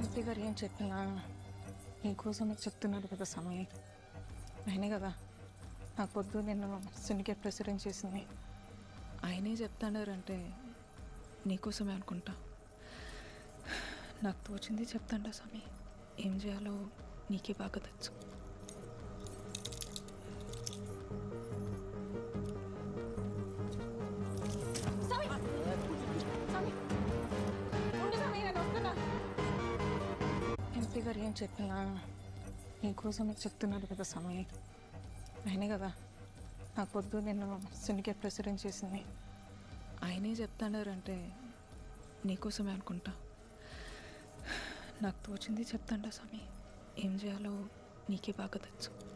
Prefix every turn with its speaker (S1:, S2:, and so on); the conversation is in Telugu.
S1: ఎంపీ గారు ఏం చెప్పినా నీకోసమే చెప్తున్నాడు కదా స్వామి. ఆయనే కదా నాకు పొద్దు నేను సిండికేట్ ప్రెసిడెంట్ చేసింది. ఆయనే చెప్తాడారంటే నీకోసమే అనుకుంటా. నాకు తోచింది చెప్తాండా స్వామి. ఏం చేయాలో నీకే బాగా తెచ్చు. ఎంపీ గారు ఏం చెప్పినా నీకోసమే చెప్తున్నాడు కదా స్వామి. ఆయనే కదా నాకు పొద్దు నేను సిండికేట్ ప్రెసిడెంట్ చేసింది. ఆయనే చెప్తాడారంటే నీకోసమే అనుకుంటా. నాకు తోచింది చెప్తాండా స్వామి. ఏం చేయాలో నీకే బాగా తెచ్చు.